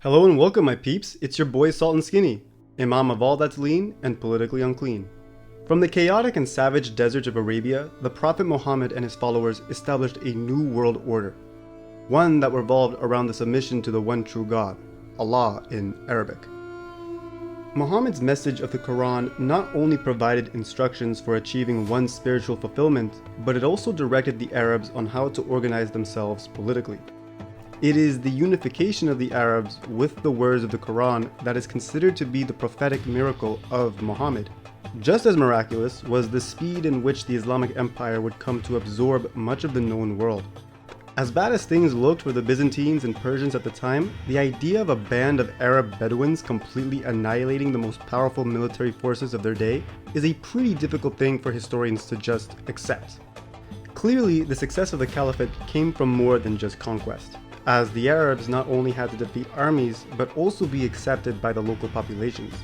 Hello and welcome, my peeps. It's your boy Salt and Skinny, Imam of all that's lean and politically unclean. From the chaotic and savage deserts of Arabia, the Prophet Muhammad and his followers established a new world order, one that revolved around the submission to the one true God, Allah in Arabic. Muhammad's message of the Quran not only provided instructions for achieving one's spiritual fulfillment, but it also directed the Arabs on how to organize themselves politically. It is the unification of the Arabs with the words of the Quran that is considered to be the prophetic miracle of Muhammad. Just as miraculous was the speed in which the Islamic Empire would come to absorb much of the known world. As bad as things looked for the Byzantines and Persians at the time, the idea of a band of Arab Bedouins completely annihilating the most powerful military forces of their day is a pretty difficult thing for historians to just accept. Clearly, the success of the Caliphate came from more than just conquest, as the Arabs not only had to defeat armies, but also be accepted by the local populations.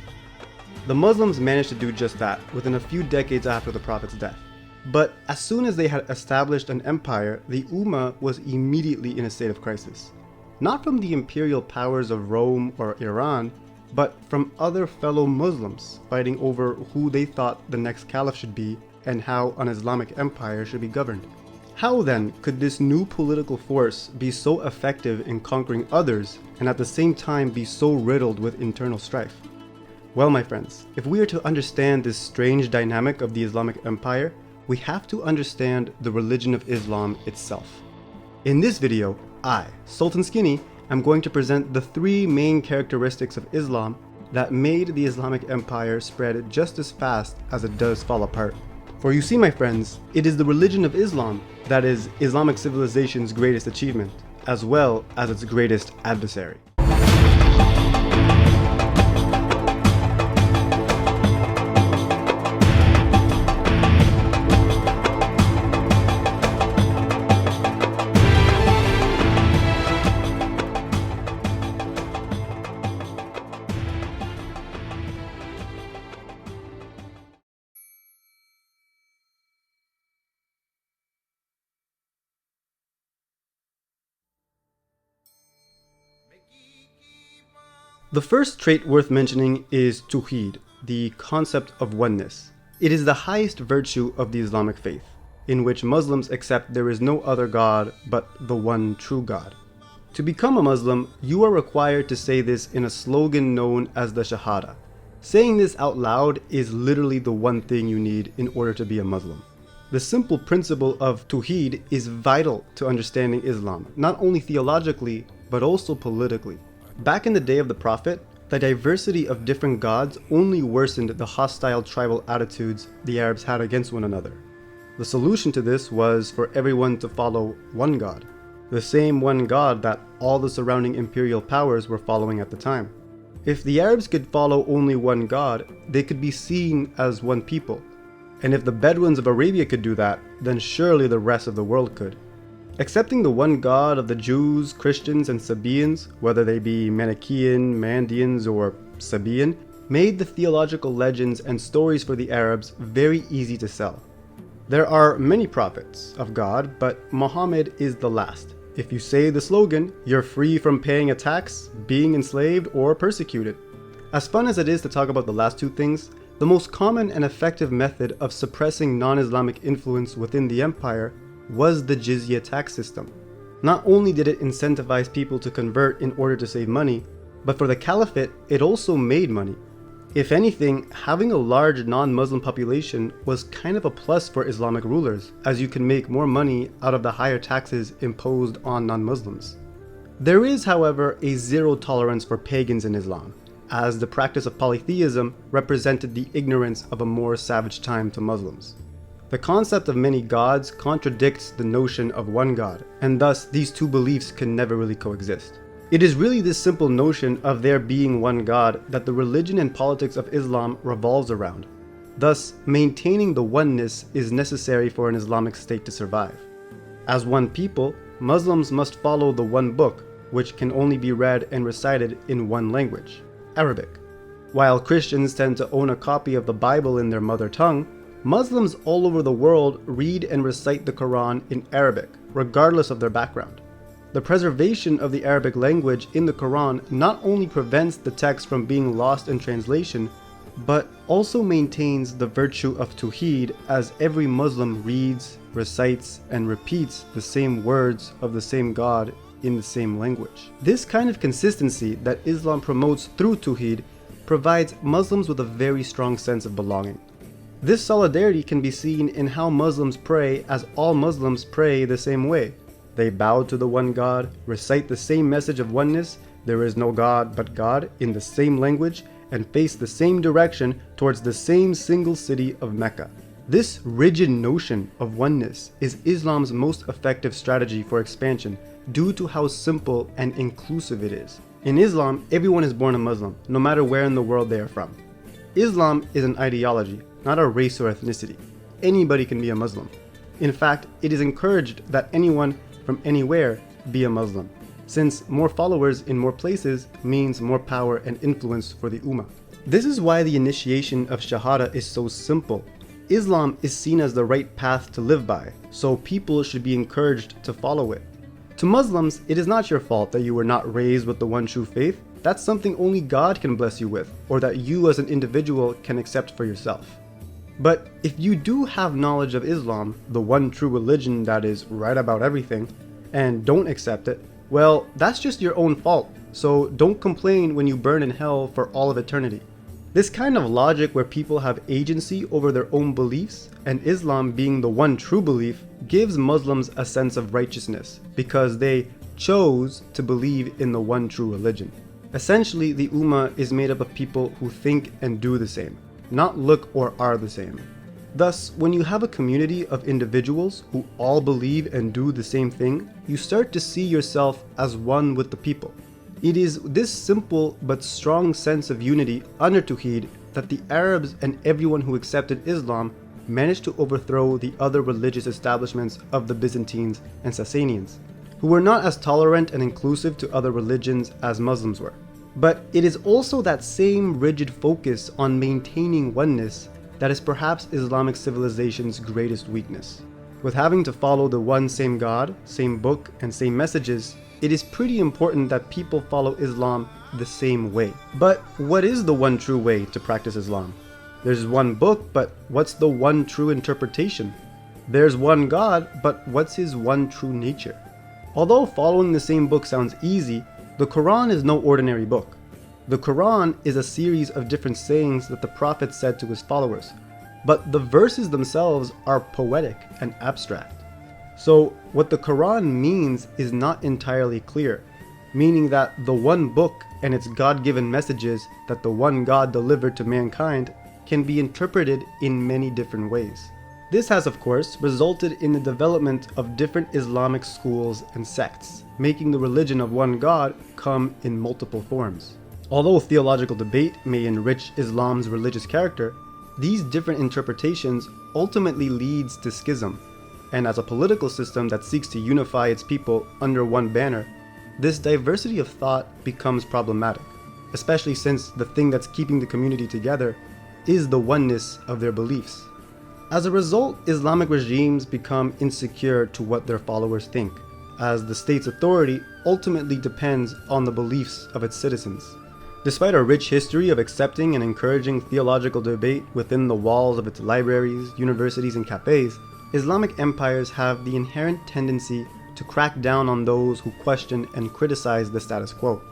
The Muslims managed to do just that within a few decades after the Prophet's death. But as soon as they had established an empire, the Ummah was immediately in a state of crisis. Not from the imperial powers of Rome or Iran, but from other fellow Muslims fighting over who they thought the next caliph should be and how an Islamic empire should be governed. How then could this new political force be so effective in conquering others and at the same time be so riddled with internal strife? Well, my friends, if we are to understand this strange dynamic of the Islamic Empire, we have to understand the religion of Islam itself. In this video, I, Sultan Skinny, am going to present the three main characteristics of Islam that made the Islamic Empire spread just as fast as it does fall apart. For you see, my friends, it is the religion of Islam that is Islamic civilization's greatest achievement, as well as its greatest adversary. The first trait worth mentioning is Tawheed, the concept of oneness. It is the highest virtue of the Islamic faith, in which Muslims accept there is no other God but the one true God. To become a Muslim, you are required to say this in a slogan known as the Shahada. Saying this out loud is literally the one thing you need in order to be a Muslim. The simple principle of Tawheed is vital to understanding Islam, not only theologically, but also politically. Back in the day of the Prophet, the diversity of different gods only worsened the hostile tribal attitudes the Arabs had against one another. The solution to this was for everyone to follow one God, the same one God that all the surrounding imperial powers were following at the time. If the Arabs could follow only one God, they could be seen as one people. And if the Bedouins of Arabia could do that, then surely the rest of the world could. Accepting the one God of the Jews, Christians, and Sabaeans, whether they be Manichaean, Mandeans, or Sabaean, made the theological legends and stories for the Arabs very easy to sell. There are many prophets of God, but Muhammad is the last. If you say the slogan, you're free from paying a tax, being enslaved, or persecuted. As fun as it is to talk about the last two things, the most common and effective method of suppressing non-Islamic influence within the empire was the jizya tax system. Not only did it incentivize people to convert in order to save money, but for the caliphate, it also made money. If anything, having a large non-Muslim population was kind of a plus for Islamic rulers, as you can make more money out of the higher taxes imposed on non-Muslims. There is, however, a zero tolerance for pagans in Islam, as the practice of polytheism represented the ignorance of a more savage time to Muslims. The concept of many gods contradicts the notion of one God, and thus these two beliefs can never really coexist. It is really this simple notion of there being one God that the religion and politics of Islam revolves around. Thus, maintaining the oneness is necessary for an Islamic state to survive. As one people, Muslims must follow the one book, which can only be read and recited in one language, Arabic. While Christians tend to own a copy of the Bible in their mother tongue, Muslims all over the world read and recite the Quran in Arabic, regardless of their background. The preservation of the Arabic language in the Quran not only prevents the text from being lost in translation, but also maintains the virtue of Tawheed, as every Muslim reads, recites, and repeats the same words of the same God in the same language. This kind of consistency that Islam promotes through Tawheed provides Muslims with a very strong sense of belonging. This solidarity can be seen in how Muslims pray, as all Muslims pray the same way. They bow to the one God, recite the same message of oneness, there is no God but God, in the same language, and face the same direction towards the same single city of Mecca. This rigid notion of oneness is Islam's most effective strategy for expansion due to how simple and inclusive it is. In Islam, everyone is born a Muslim, no matter where in the world they are from. Islam is an ideology, not a race or ethnicity. Anybody can be a Muslim. In fact, it is encouraged that anyone from anywhere be a Muslim, since more followers in more places means more power and influence for the Ummah. This is why the initiation of Shahada is so simple. Islam is seen as the right path to live by, so people should be encouraged to follow it. To Muslims, it is not your fault that you were not raised with the one true faith. That's something only God can bless you with, or that you as an individual can accept for yourself. But if you do have knowledge of Islam, the one true religion that is right about everything, and don't accept it, well, that's just your own fault, so don't complain when you burn in hell for all of eternity. This kind of logic where people have agency over their own beliefs, and Islam being the one true belief, gives Muslims a sense of righteousness, because they chose to believe in the one true religion. Essentially, the Ummah is made up of people who think and do the same, not look or are the same. Thus, when you have a community of individuals who all believe and do the same thing, you start to see yourself as one with the people. It is this simple but strong sense of unity under Tawheed that the Arabs and everyone who accepted Islam managed to overthrow the other religious establishments of the Byzantines and Sasanians, who were not as tolerant and inclusive to other religions as Muslims were. But it is also that same rigid focus on maintaining oneness that is perhaps Islamic civilization's greatest weakness. With having to follow the one same God, same book, and same messages, it is pretty important that people follow Islam the same way. But what is the one true way to practice Islam? There's one book, but what's the one true interpretation? There's one God, but what's his one true nature? Although following the same book sounds easy, the Quran is no ordinary book. The Quran is a series of different sayings that the Prophet said to his followers, but the verses themselves are poetic and abstract. So what the Quran means is not entirely clear, meaning that the one book and its God-given messages that the one God delivered to mankind can be interpreted in many different ways. This has, of course, resulted in the development of different Islamic schools and sects, making the religion of one God come in multiple forms. Although theological debate may enrich Islam's religious character, these different interpretations ultimately leads to schism, and as a political system that seeks to unify its people under one banner, this diversity of thought becomes problematic, especially since the thing that's keeping the community together is the oneness of their beliefs. As a result, Islamic regimes become insecure to what their followers think, as the state's authority ultimately depends on the beliefs of its citizens. Despite a rich history of accepting and encouraging theological debate within the walls of its libraries, universities, and cafes, Islamic empires have the inherent tendency to crack down on those who question and criticize the status quo.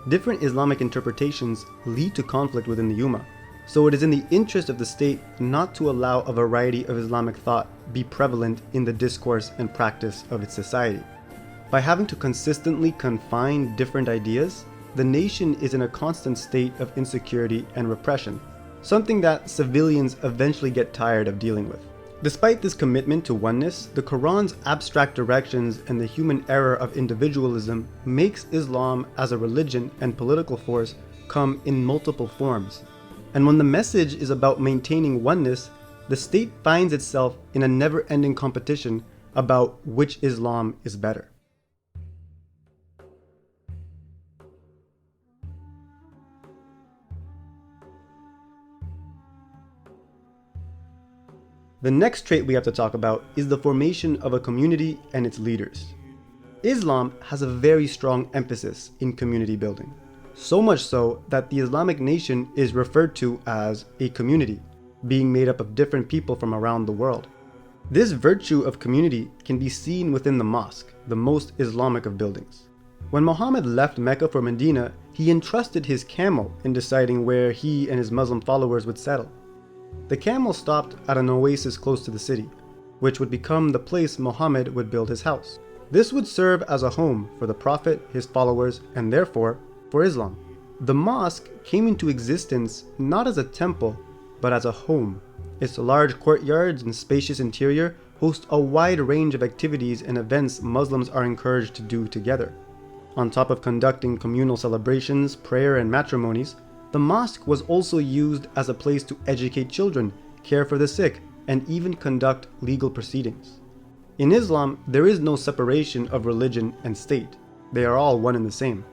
Different Islamic interpretations lead to conflict within the Ummah, so it is in the interest of the state not to allow a variety of Islamic thought be prevalent in the discourse and practice of its society. By having to consistently confine different ideas, the nation is in a constant state of insecurity and repression, something that civilians eventually get tired of dealing with. Despite this commitment to oneness, the Quran's abstract directions and the human error of individualism makes Islam as a religion and political force come in multiple forms. And when the message is about maintaining oneness, the state finds itself in a never-ending competition about which Islam is better. The next trait we have to talk about is the formation of a community and its leaders. Islam has a very strong emphasis in community building, so much so that the Islamic nation is referred to as a community, being made up of different people from around the world. This virtue of community can be seen within the mosque, the most Islamic of buildings. When Muhammad left Mecca for Medina, he entrusted his camel in deciding where he and his Muslim followers would settle. The camel stopped at an oasis close to the city, which would become the place Muhammad would build his house. This would serve as a home for the Prophet, his followers, and therefore for Islam. The mosque came into existence not as a temple, but as a home. Its large courtyards and spacious interior host a wide range of activities and events Muslims are encouraged to do together. On top of conducting communal celebrations, prayer, and matrimonies, the mosque was also used as a place to educate children, care for the sick, and even conduct legal proceedings. In Islam, there is no separation of religion and state. They are all one and the same.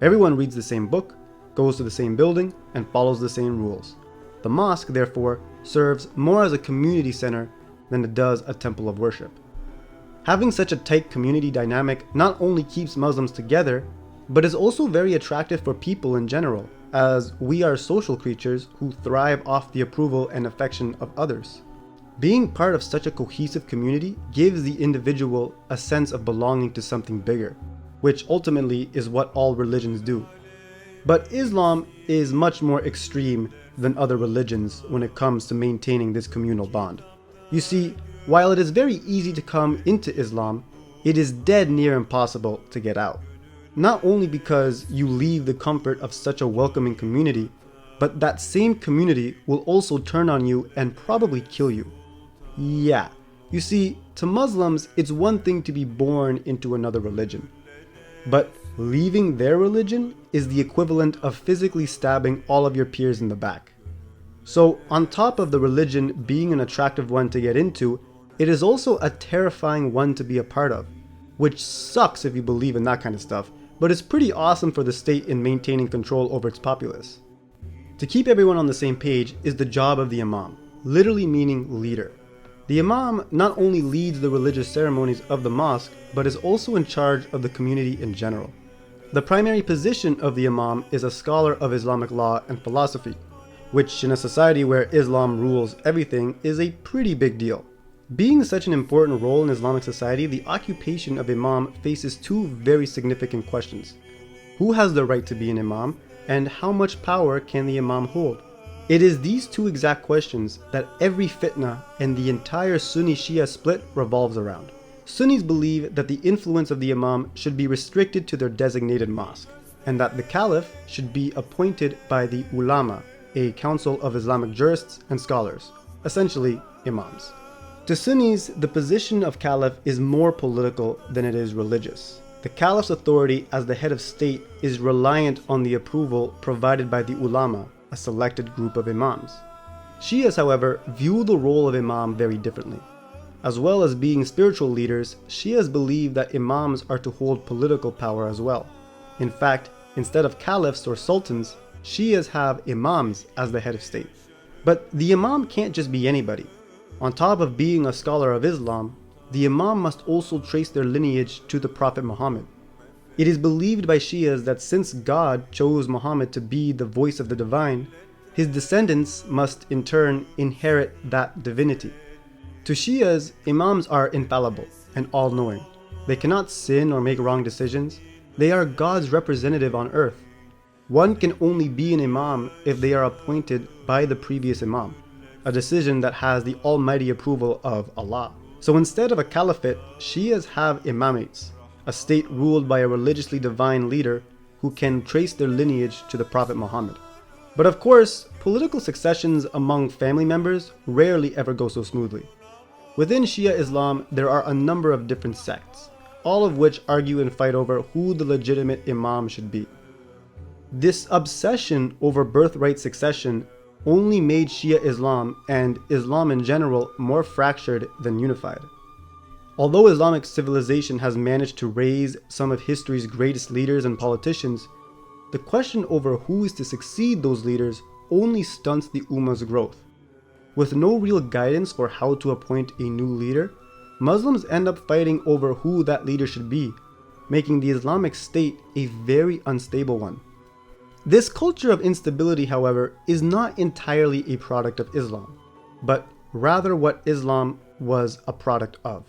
Everyone reads the same book, goes to the same building, and follows the same rules. The mosque, therefore, serves more as a community center than it does a temple of worship. Having such a tight community dynamic not only keeps Muslims together, but is also very attractive for people in general, as we are social creatures who thrive off the approval and affection of others. Being part of such a cohesive community gives the individual a sense of belonging to something bigger, which ultimately is what all religions do. But Islam is much more extreme than other religions when it comes to maintaining this communal bond. You see, while it is very easy to come into Islam, it is dead near impossible to get out. Not only because you leave the comfort of such a welcoming community, but that same community will also turn on you and probably kill you. Yeah, you see, to Muslims, it's one thing to be born into another religion. But leaving their religion is the equivalent of physically stabbing all of your peers in the back. So, on top of the religion being an attractive one to get into, it is also a terrifying one to be a part of, which sucks if you believe in that kind of stuff, but it's pretty awesome for the state in maintaining control over its populace. To keep everyone on the same page is the job of the imam, literally meaning leader. The imam not only leads the religious ceremonies of the mosque, but is also in charge of the community in general. The primary position of the imam is a scholar of Islamic law and philosophy, which in a society where Islam rules everything is a pretty big deal. Being such an important role in Islamic society, the occupation of imam faces two very significant questions. Who has the right to be an imam, and how much power can the imam hold? It is these two exact questions that every fitna and the entire Sunni-Shia split revolves around. Sunnis believe that the influence of the imam should be restricted to their designated mosque, and that the caliph should be appointed by the ulama, a council of Islamic jurists and scholars, essentially imams. To Sunnis, the position of caliph is more political than it is religious. The caliph's authority as the head of state is reliant on the approval provided by the ulama, a selected group of imams. Shias, however, view the role of imam very differently. As well as being spiritual leaders, Shias believe that imams are to hold political power as well. In fact, instead of caliphs or sultans, Shias have imams as the head of state. But the imam can't just be anybody. On top of being a scholar of Islam, the imam must also trace their lineage to the Prophet Muhammad. It is believed by Shias that since God chose Muhammad to be the voice of the divine, his descendants must in turn inherit that divinity. To Shias, imams are infallible and all-knowing. They cannot sin or make wrong decisions. They are God's representative on earth. One can only be an imam if they are appointed by the previous imam, a decision that has the almighty approval of Allah. So instead of a caliphate, Shias have imamates, a state ruled by a religiously divine leader who can trace their lineage to the Prophet Muhammad. But of course, political successions among family members rarely ever go so smoothly. Within Shia Islam, there are a number of different sects, all of which argue and fight over who the legitimate imam should be. This obsession over birthright succession only made Shia Islam and Islam in general more fractured than unified. Although Islamic civilization has managed to raise some of history's greatest leaders and politicians, the question over who is to succeed those leaders only stunts the Ummah's growth. With no real guidance for how to appoint a new leader, Muslims end up fighting over who that leader should be, making the Islamic State a very unstable one. This culture of instability, however, is not entirely a product of Islam, but rather what Islam was a product of.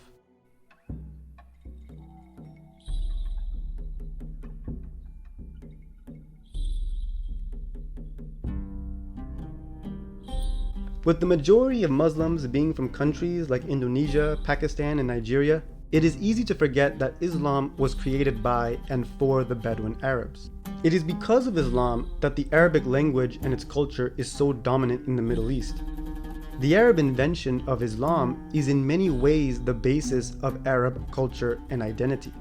With the majority of Muslims being from countries like Indonesia, Pakistan, and Nigeria, it is easy to forget that Islam was created by and for the Bedouin Arabs. It is because of Islam that the Arabic language and its culture is so dominant in the Middle East. The Arab invention of Islam is in many ways the basis of Arab culture and identity.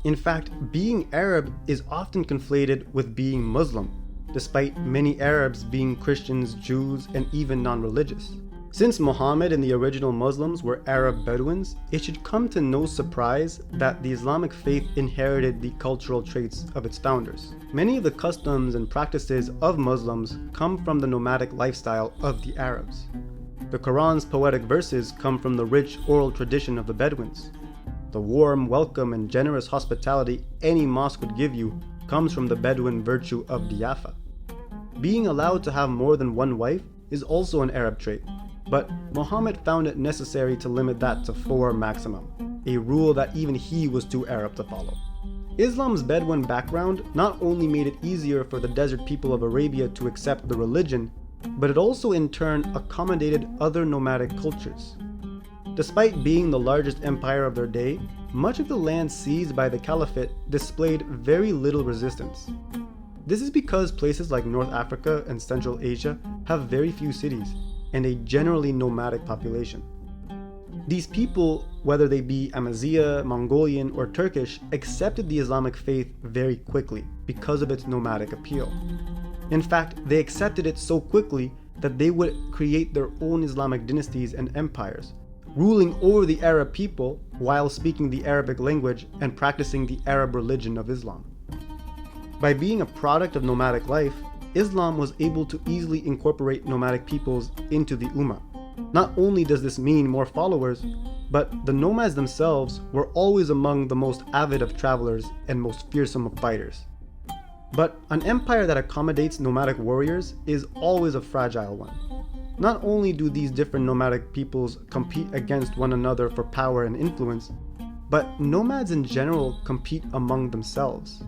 In fact, being Arab is often conflated with being Muslim, despite many Arabs being Christians, Jews, and even non-religious. Since Muhammad and the original Muslims were Arab Bedouins, it should come to no surprise that the Islamic faith inherited the cultural traits of its founders. Many of the customs and practices of Muslims come from the nomadic lifestyle of the Arabs. The Quran's poetic verses come from the rich oral tradition of the Bedouins. The warm welcome and generous hospitality any mosque would give you comes from the Bedouin virtue of diafa. Being allowed to have more than one wife is also an Arab trait, but Muhammad found it necessary to limit that to 4 maximum, a rule that even he was too Arab to follow. Islam's Bedouin background not only made it easier for the desert people of Arabia to accept the religion, but it also in turn accommodated other nomadic cultures. Despite being the largest empire of their day, much of the land seized by the Caliphate displayed very little resistance. This is because places like North Africa and Central Asia have very few cities and a generally nomadic population. These people, whether they be Amazigh, Mongolian, or Turkish, accepted the Islamic faith very quickly because of its nomadic appeal. In fact, they accepted it so quickly that they would create their own Islamic dynasties and empires, ruling over the Arab people while speaking the Arabic language and practicing the Arab religion of Islam. By being a product of nomadic life, Islam was able to easily incorporate nomadic peoples into the Ummah. Not only does this mean more followers, but the nomads themselves were always among the most avid of travelers and most fearsome of fighters. But an empire that accommodates nomadic warriors is always a fragile one. Not only do these different nomadic peoples compete against one another for power and influence, but nomads in general compete among themselves.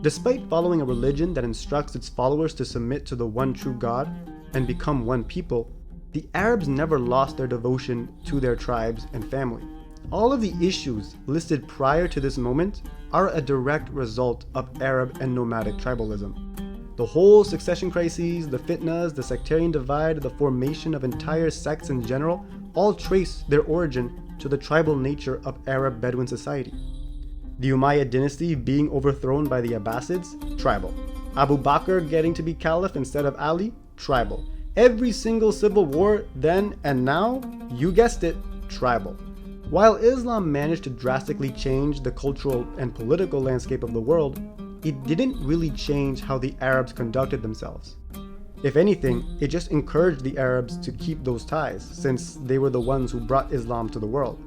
Despite following a religion that instructs its followers to submit to the one true God and become one people, the Arabs never lost their devotion to their tribes and family. All of the issues listed prior to this moment are a direct result of Arab and nomadic tribalism. The whole succession crises, the fitnas, the sectarian divide, the formation of entire sects in general, all trace their origin to the tribal nature of Arab Bedouin society. The Umayyad dynasty being overthrown by the Abbasids, tribal. Abu Bakr getting to be caliph instead of Ali, tribal. Every single civil war then and now, you guessed it, tribal. While Islam managed to drastically change the cultural and political landscape of the world, it didn't really change how the Arabs conducted themselves. If anything, it just encouraged the Arabs to keep those ties, since they were the ones who brought Islam to the world.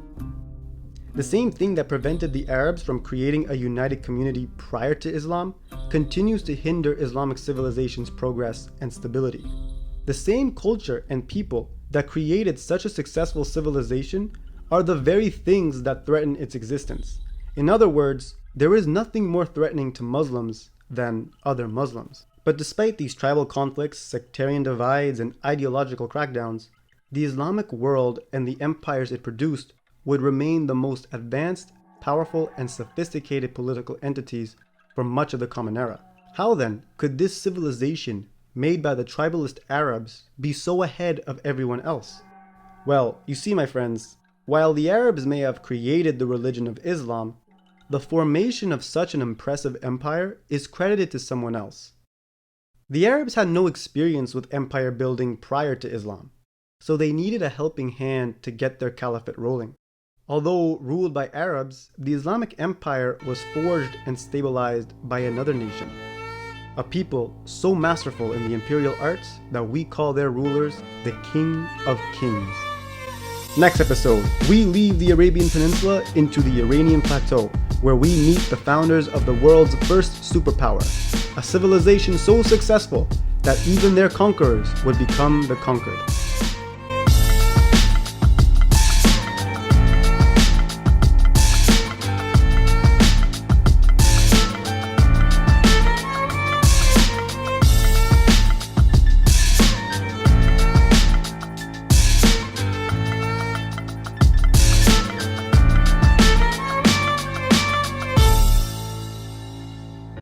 The same thing that prevented the Arabs from creating a united community prior to Islam continues to hinder Islamic civilization's progress and stability. The same culture and people that created such a successful civilization are the very things that threaten its existence. In other words, there is nothing more threatening to Muslims than other Muslims. But despite these tribal conflicts, sectarian divides, and ideological crackdowns, the Islamic world and the empires it produced would remain the most advanced, powerful, and sophisticated political entities for much of the Common Era. How then could this civilization, made by the tribalist Arabs, be so ahead of everyone else? Well, you see, my friends, while the Arabs may have created the religion of Islam, the formation of such an impressive empire is credited to someone else. The Arabs had no experience with empire building prior to Islam, so they needed a helping hand to get their caliphate rolling. Although ruled by Arabs, the Islamic Empire was forged and stabilized by another nation, a people so masterful in the imperial arts that we call their rulers the King of Kings. Next episode, we leave the Arabian Peninsula into the Iranian Plateau, where we meet the founders of the world's first superpower, a civilization so successful that even their conquerors would become the conquered.